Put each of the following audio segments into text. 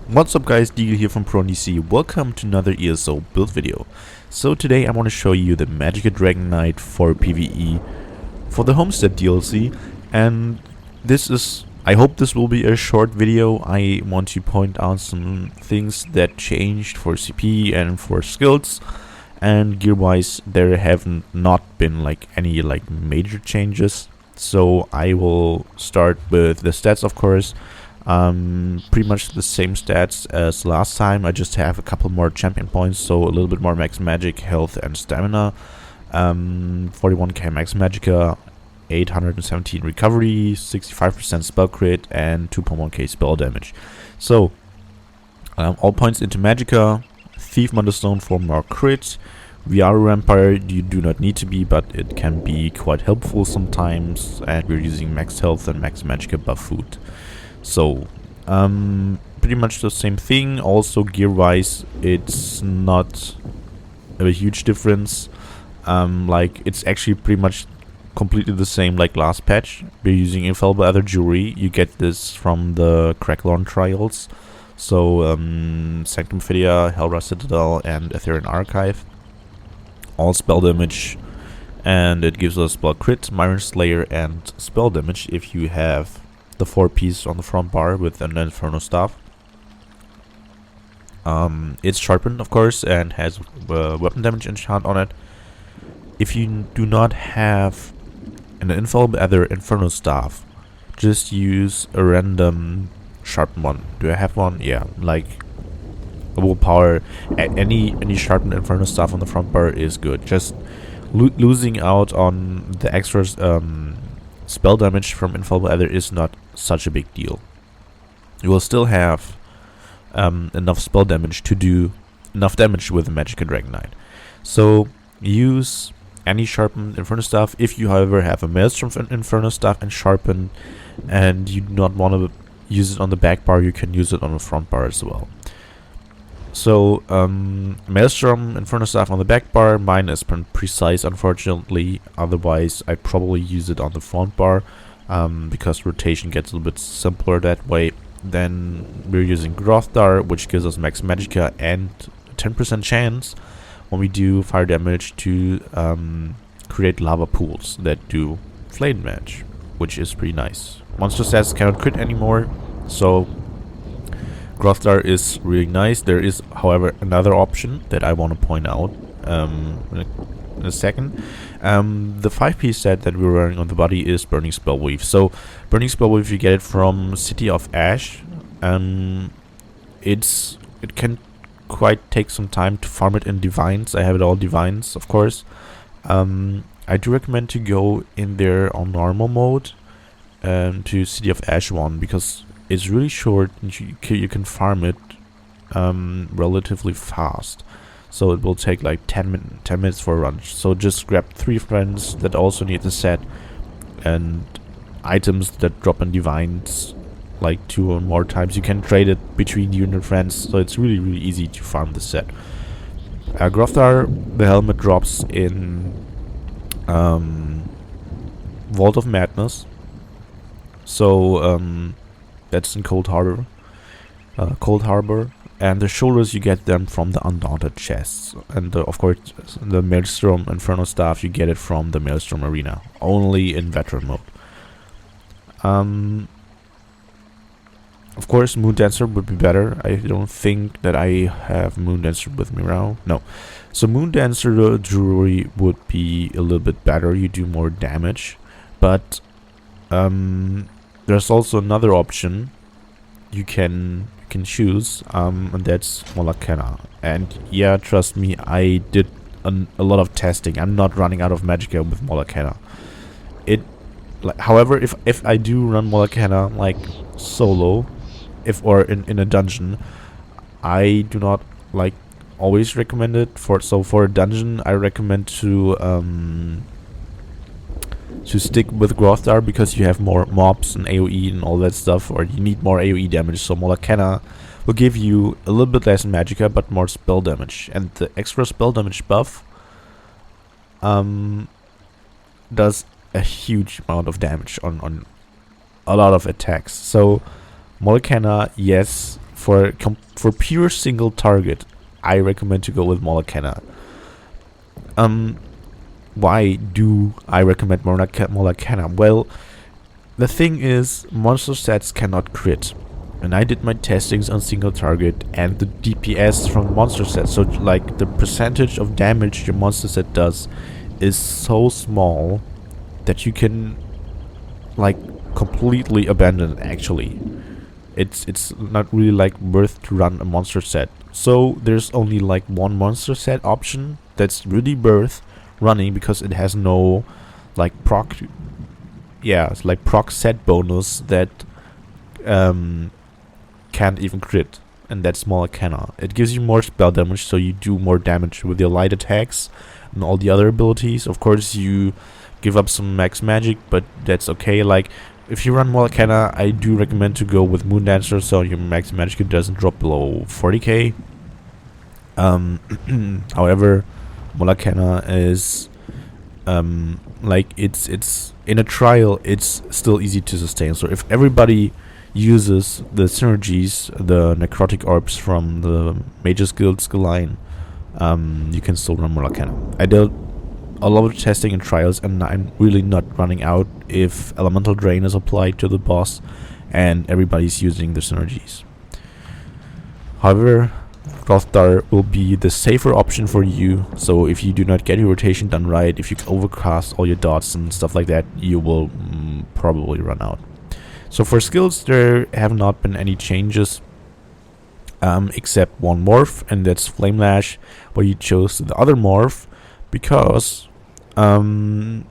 What's up guys, Deagle here from ProNDC. Welcome to another ESO build video. So today I want to show you the Magicka Dragonknight for PvE for the Homestead DLC, and I hope this will be a short video. I want to point out some things that changed for CP and for skills, and gear wise there have not been any major changes. So I will start with the stats, of course. Pretty much the same stats as last time. I just have a couple more champion points, so a little bit more max magic, health and stamina. 41k max magicka, 817 recovery, 65% spell crit, and 2.1k spell damage. So all points into magicka. Thief Motherstone for more crit. VR Vampire you do not need to be, but it can be quite helpful sometimes, and we're using max health and max magicka buff food. So, pretty much the same thing. Also, gear-wise, it's not a huge difference. It's actually pretty much completely the same like last patch. We're using Infallible Other Jewelry. You get this from the Cracklorn trials. So, Sanctum Fidia, Hellra Citadel, and Ethereal Archive. All spell damage, and it gives us spell crit, Myron Slayer, and spell damage if you have the 4-piece on the front bar with an Inferno Staff. It's sharpened, of course, and has weapon damage enchant on it. If you do not have an Infallible Other Inferno Staff, just use a random sharpened one. Do I have one? Yeah, like a willpower. Any sharpened Inferno Staff on the front bar is good. Just losing out on the extras. Spell damage from Infallible Other is not such a big deal. You will still have enough spell damage to do enough damage with the Magicka Dragonknight. So use any sharpened Inferno Staff. If you, however, have a Maelstrom Inferno Staff and sharpened, and you do not want to use it on the back bar, you can use it on the front bar as well. So, Maelstrom Inferno Staff on the back bar. Mine is precise, unfortunately. Otherwise, I'd probably use it on the front bar, because rotation gets a little bit simpler that way. Then we're using Grothdar, which gives us max magicka and 10% chance when we do fire damage to create lava pools that do flame damage, which is pretty nice. Monster stats cannot crit anymore, so Grothdar is really nice. There is, however, another option that I want to point out in a second. The 5-piece set that we're wearing on the body is Burning Spellweave. So, Burning Spellweave, you get it from City of Ash. It can quite take some time to farm it in Divines. I have it all Divines, of course. I do recommend to go in there on normal mode to City of Ash 1, because it's really short and you can farm it relatively fast. So it will take like 10 minutes for a run. So just grab 3 friends that also need the set, and items that drop in Divines like 2 or more times. You can trade it between you and your friends, so it's really easy to farm the set. Grothdar, the helmet drops in Vault of Madness. So that's in Cold Harbor. And the shoulders, you get them from the Undaunted chests, and of course the Maelstrom Inferno Staff, you get it from the Maelstrom Arena, only in veteran mode. Of course, Moon Dancer would be better. I don't think that I have Moon Dancer with me now. No. So Moon Dancer jewelry would be a little bit better. You do more damage, but there's also another option you can choose, and that's Magicka. And yeah, trust me, I did a lot of testing. I'm not running out of magicka with Magicka. However, if I do run Magicka like solo, or in a dungeon, I do not always recommend it. For a dungeon, I recommend to stick with Grothdar, because you have more mobs and AoE and all that stuff, or you need more AoE damage. So Magicka will give you a little bit less magicka but more spell damage, and the extra spell damage buff does a huge amount of damage on a lot of attacks. So Magicka, yes, for pure single target, I recommend to go with Magicka. Why do I recommend Magicka? Well, the thing is, monster sets cannot crit. And I did my testings on single target, and the DPS from monster set, so like the percentage of damage your monster set does, is so small that you can like completely abandon it. Actually, it's not really like worth to run a monster set. So there's only like one monster set option that's really worth running, because it has no like proc. Yeah, it's like proc set bonus that can't even crit, and that's Magicka. It gives you more spell damage, so you do more damage with your light attacks and all the other abilities. Of course, you give up some max magic, but that's okay. Like, if you run Magicka, I do recommend to go with Moon Dancer, so your max magic doesn't drop below 40k. However, Magicka is like it's in a trial, it's still easy to sustain. So if everybody uses the synergies, the necrotic orbs from the Mage's Guild skill line, you can still run Magicka. I did a lot of testing and trials, and I'm really not running out if elemental drain is applied to the boss and everybody's using the synergies. However, Rothstar will be the safer option for you, so if you do not get your rotation done right, if you overcast all your dots and stuff like that, you will probably run out. So for skills, there have not been any changes, except one morph, and that's Flame Lash, where you chose the other morph because targeting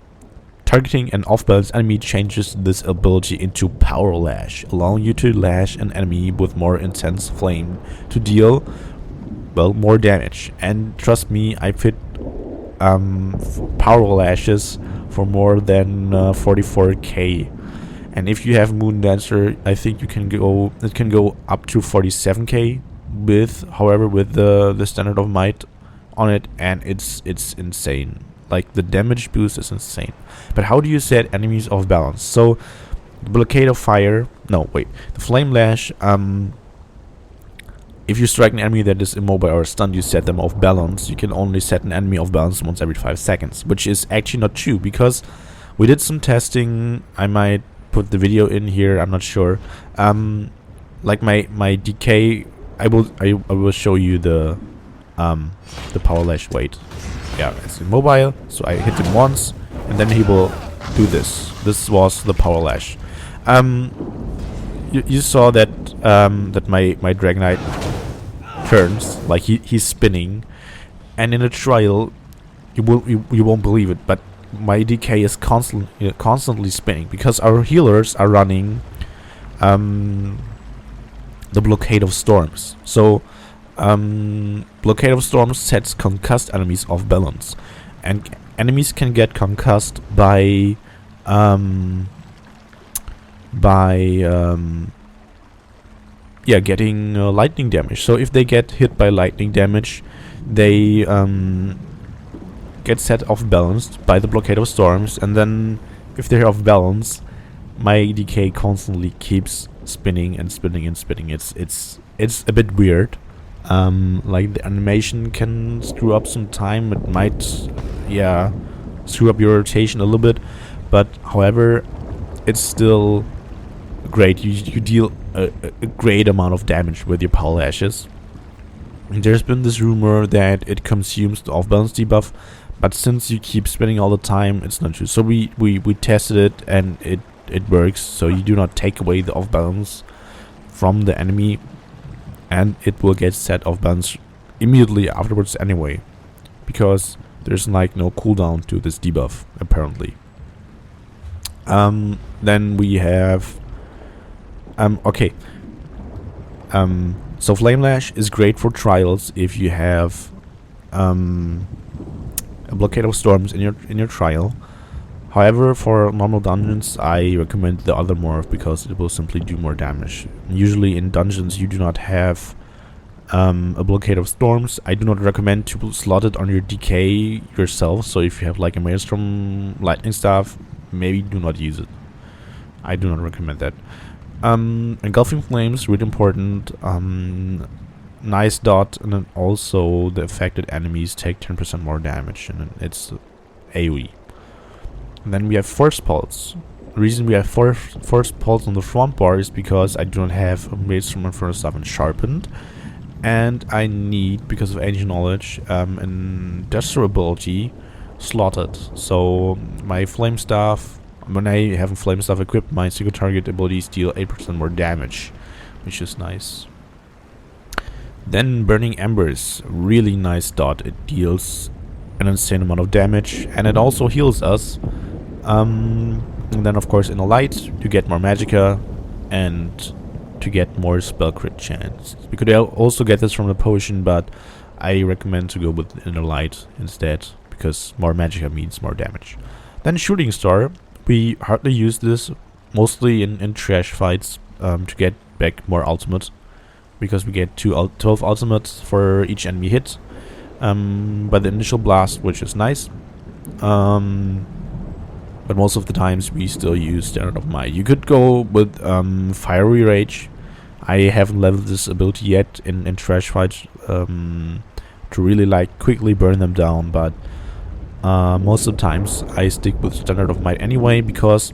an off-balance enemy changes this ability into Power Lash, allowing you to lash an enemy with more intense flame to deal, well, more damage. And trust me, I fit Power Lashes for more than 44k. And if you have Moon Dancer, I think you can go. It can go up to 47k with, however, with the standard of might on it, and it's insane. Like, the damage boost is insane. But how do you set enemies off balance? So the blockade of fire. No, wait. The flame lash. If you strike an enemy that is immobile or stunned, you set them off balance. You can only set an enemy off balance once every 5 seconds, which is actually not true, because we did some testing. I might put the video in here, I'm not sure. Like my DK, I will show you the Power Lash. Wait, yeah, it's immobile, so I hit him once and then he will do this. This was the Power Lash. You saw that that my Dragonknight turns, like he's spinning, and in a trial you won't believe it, but my DK is constantly spinning, because our healers are running the Blockade of Storms. So Blockade of Storms sets concussed enemies off balance, and enemies can get concussed by getting lightning damage. So if they get hit by lightning damage, they get set off balanced by the Blockade of Storms, and then if they're off balance, my DK constantly keeps spinning and spinning and spinning. It's a bit weird. Like, the animation can screw up some time. It might screw up your rotation a little bit, but however, it's still great. You deal a great amount of damage with your Power Lashes. And there's been this rumor that it consumes the off balance debuff, but since you keep spinning all the time, it's not true. So we tested it, and it works. So you do not take away the off balance from the enemy, and it will get set off balance immediately afterwards anyway, because there's like no cooldown to this debuff apparently. Then we have so Flame Lash is great for trials if you have a Blockade of Storms in your trial. However, for normal dungeons, I recommend the other morph, because it will simply do more damage. Usually in dungeons you do not have a Blockade of Storms. I do not recommend to slot it on your DK yourself, so if you have like a Maelstrom lightning staff, maybe do not use it. I do not recommend that. Engulfing Flames, really important. Nice dot, and then also the affected enemies take 10% more damage, and it's AoE. And then we have Force Pulse. The reason we have Force Pulse on the front bar is because I do not have Maze from Inferno Stuff and Sharpened, and I need, because of Ancient Knowledge, an Industrial ability slotted. So my Flame Staff, when I have a Flame Staff equipped, my single target abilities deal 8% more damage, which is nice. Then Burning Embers, really nice dot. It deals an insane amount of damage, and it also heals us. And then of course in a light to get more Magicka and to get more spell crit chance. We could also get this from the potion, but I recommend to go with Inner Light instead, because more Magicka means more damage. Then Shooting Star, we hardly use this, mostly in trash fights, to get back more ultimate, because we get 12 ultimates for each enemy hit by the initial blast, which is nice. But most of the times we still use Standard of Might. You could go with Fiery Rage. I haven't leveled this ability yet in trash fights to really like quickly burn them down, but most of the times I stick with Standard of Might anyway, because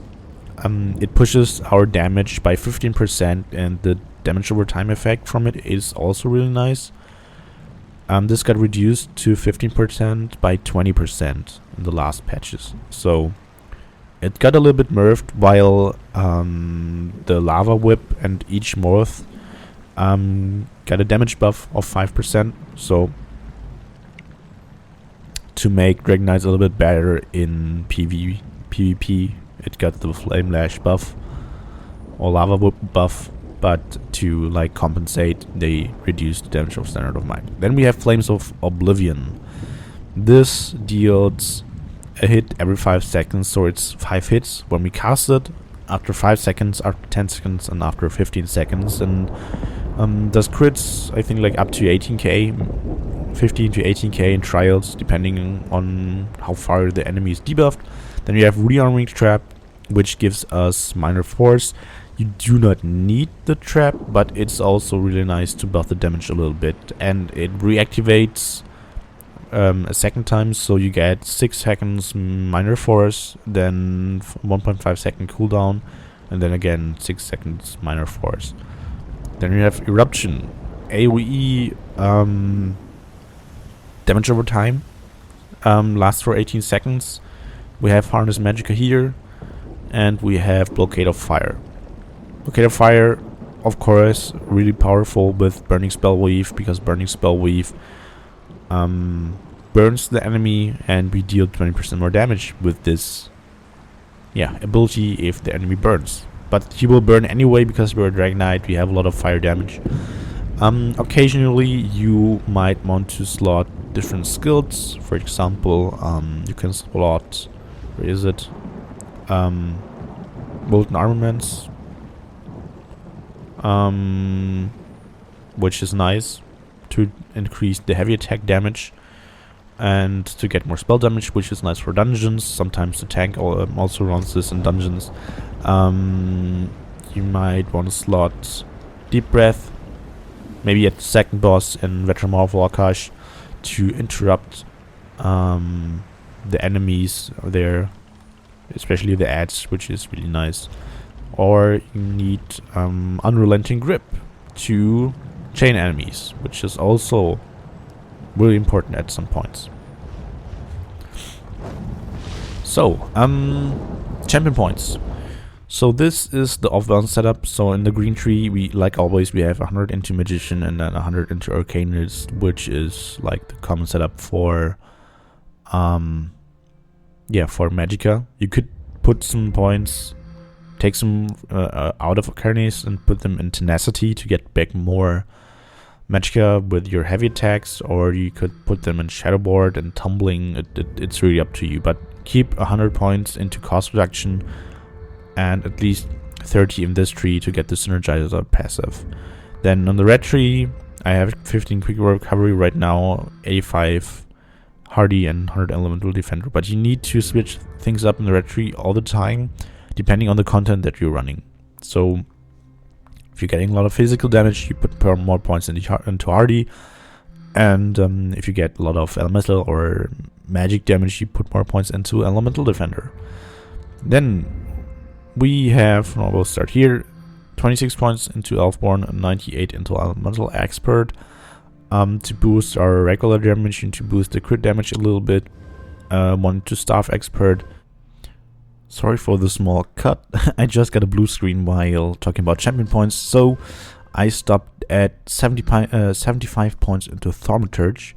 it pushes our damage by 15%, and the damage over time effect from it is also really nice. This got reduced to 15% by 20% in the last patches, so it got a little bit nerfed, while the Lava Whip and each Morph got a damage buff of 5%, so to make Dragonknights a little bit better in PvP, it got the Flame Lash buff or Lava Whip buff, but to like compensate, they reduced the damage of Standard of Might. Then we have Flames of Oblivion. This deals a hit every 5 seconds, so it's 5 hits when we cast it, after 5 seconds, after 10 seconds, and after 15 seconds, and does crits, I think, like up to 18k, 15 to 18k in trials, depending on how far the enemy is debuffed. Then we have Rearming Trap, which gives us minor force. You do not need the trap, but it's also really nice to buff the damage a little bit, and it reactivates a second time, so you get 6 seconds minor force, then 1.5 second cooldown, and then again 6 seconds minor force. Then we have Eruption, AoE damage over time, lasts for 18 seconds. We have Harness Magicka here, and we have Blockade of Fire. Blockade of Fire, of course, really powerful with Burning Spell Weave, because Burning Spell Weave burns the enemy, and we deal 20% more damage with this ability if the enemy burns. But he will burn anyway, because we're a Dragonknight, we have a lot of fire damage. Occasionally you might want to slot different skills. For example, you can slot, where is it? Molten Armaments, which is nice to increase the heavy attack damage and to get more spell damage, which is nice for dungeons. Sometimes the tank also runs this in dungeons. You might want to slot Deep Breath, maybe at the second boss in Veteramorph Akash, to interrupt the enemies there, especially the ads, which is really nice. Or you need Unrelenting Grip to chain enemies, which is also really important at some points. So, champion points. So this is the off-balance setup. So in the green tree, we, like always, we have 100 into Magician and then 100 into Arcanist, which is like the common setup for for Magicka. You could put some points, take some out of Arcanist and put them in Tenacity to get back more Magicka with your heavy attacks, or you could put them in Shadowboard and Tumbling. It's really up to you, but keep 100 points into cost reduction and at least 30 in this tree to get the Synergizer passive. Then on the red tree, I have 15 quick recovery right now, 85 hardy and 100 elemental defender, but you need to switch things up in the red tree all the time depending on the content that you're running. So If you're getting a lot of physical damage, you put more points into hardy. And if you get a lot of elemental or magic damage, you put more points into elemental defender. Then we have, we'll start here, 26 points into Elfborn and 98 into elemental expert. To boost our regular damage and to boost the crit damage a little bit. 1 to staff expert. Sorry for the small cut. I just got a blue screen while talking about champion points, so I stopped at 75 points into Thaumaturge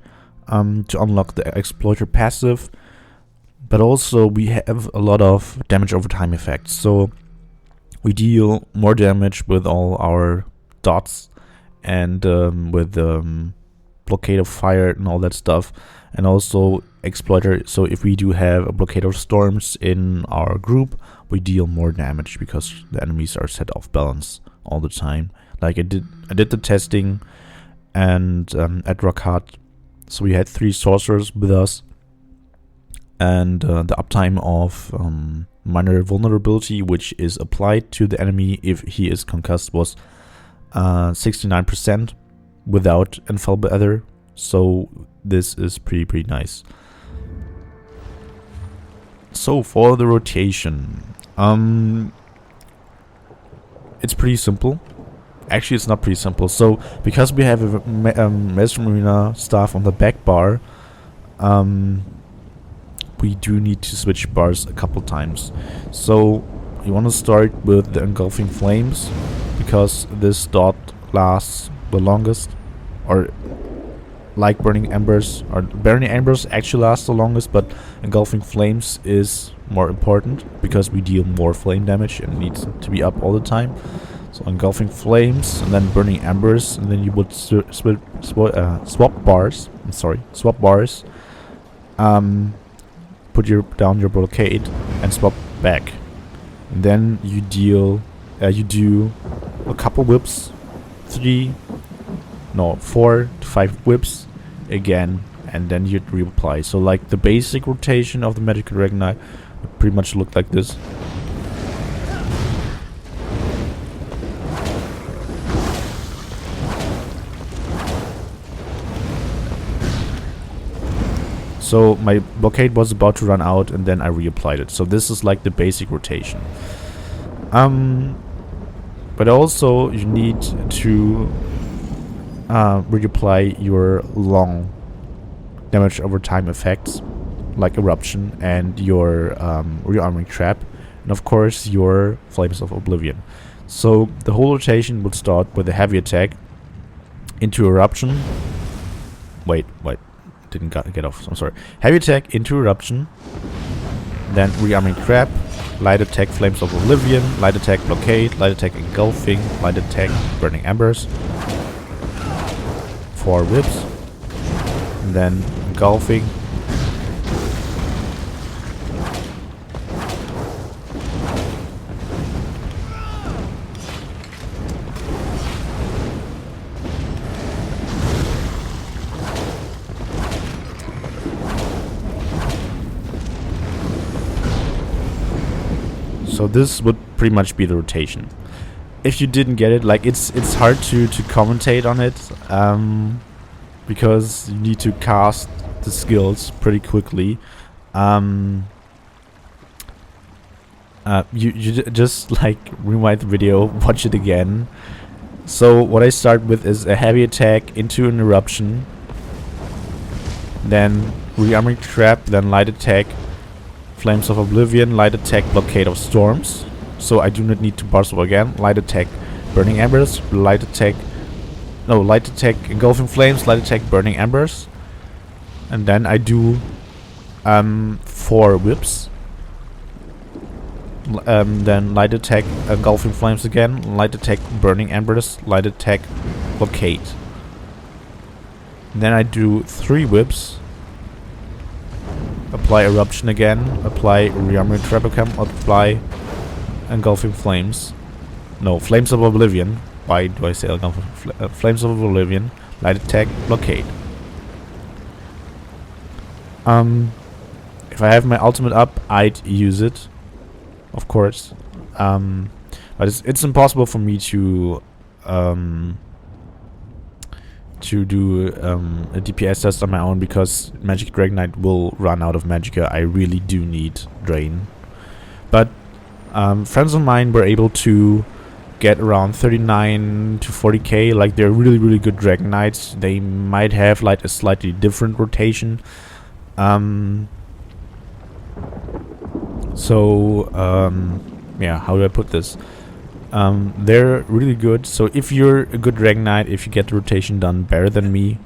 to unlock the Exploiter passive. But also we have a lot of damage over time effects, so we deal more damage with all our dots and with blockade of fire and all that stuff, and also Exploiter. So if we do have a blockade of storms in our group, we deal more damage because the enemies are set off balance all the time. Like I did the testing and at Rockhart, so we had 3 sorcerers with us, and the uptime of minor vulnerability, which is applied to the enemy if he is concussed, was 69% without infallible ether. So this is pretty nice. So for the rotation, it's pretty simple. Actually, it's not pretty simple. So because we have a Master Marina staff on the back bar, we do need to switch bars a couple times. So you want to start with the engulfing flames, because this dot lasts the longest, or like burning embers, or burning embers actually lasts the longest, but engulfing flames is more important because we deal more flame damage and needs to be up all the time. So engulfing flames and then burning embers, and then you would swap bars. Swap bars. Put down your blockade and swap back. And then you deal. You do a couple whips, 4 to 5 whips again, and then you'd reapply. So like the basic rotation of the Magicka Dragonknight would pretty much look like this. So my blockade was about to run out, and then I reapplied it. So this is like the basic rotation. But also you need to reapply your long damage over time effects, like Eruption and your rearming trap, and of course your Flames of Oblivion. So the whole rotation would start with a heavy attack into Eruption. Wait, didn't get off. I'm sorry. Heavy attack into Eruption, then rearming trap, light attack Flames of Oblivion, light attack blockade, light attack engulfing, light attack burning embers, 4 whips, and then engulfing, so this would pretty much be the rotation. If you didn't get it, like it's hard to commentate on it, because you need to cast the skills pretty quickly. You just like rewind the video, watch it again. So what I start with is a heavy attack into an Eruption, then rearming trap, then light attack Flames of Oblivion, light attack blockade of storms. So I do not need to bar swap again. Light attack burning embers, light attack engulfing flames, light attack burning embers, and then I do 4 whips. Then light attack engulfing flames again, light attack burning embers, light attack blockade. Then I do 3 whips. Apply Eruption again, apply rearming trap again, apply engulfing flames. No, Flames of Oblivion. Why do I say engulfing? Flames of Oblivion, light attack, blockade. If I have my ultimate up, I'd use it, of course. But it's impossible for me to a DPS test on my own, because Magicka Dragonknight will run out of Magicka. I really do need Drain. But friends of mine were able to get around 39 to 40k. Like, they're really, really good Dragon Knights. They might have like a slightly different rotation. Yeah, how do I put this? They're really good. So if you're a good Dragon Knight, if you get the rotation done better than me,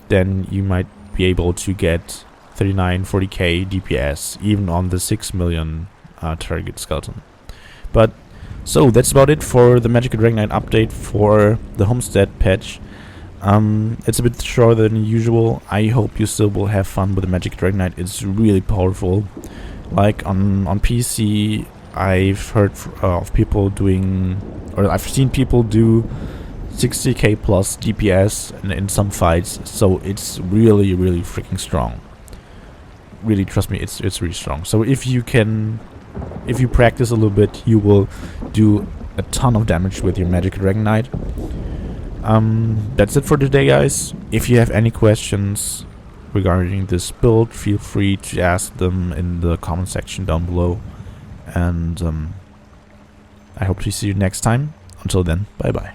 then you might be able to get 39, 40k DPS even on the 6 million target skeleton. But so that's about it for the Magicka Dragonknight update for the Homestead patch. It's a bit shorter than usual. I hope you still will have fun with the Magicka Dragonknight. It's really powerful. Like on PC, I've heard of people doing, or I've seen people do 60k plus DPS in some fights. So it's really, really freaking strong. Really, trust me, it's really strong. So if you practice a little bit, you will do a ton of damage with your Magicka Dragonknight. That's it for today, guys. If you have any questions regarding this build, feel free to ask them in the comment section down below. And I hope to see you next time. Until then, bye bye.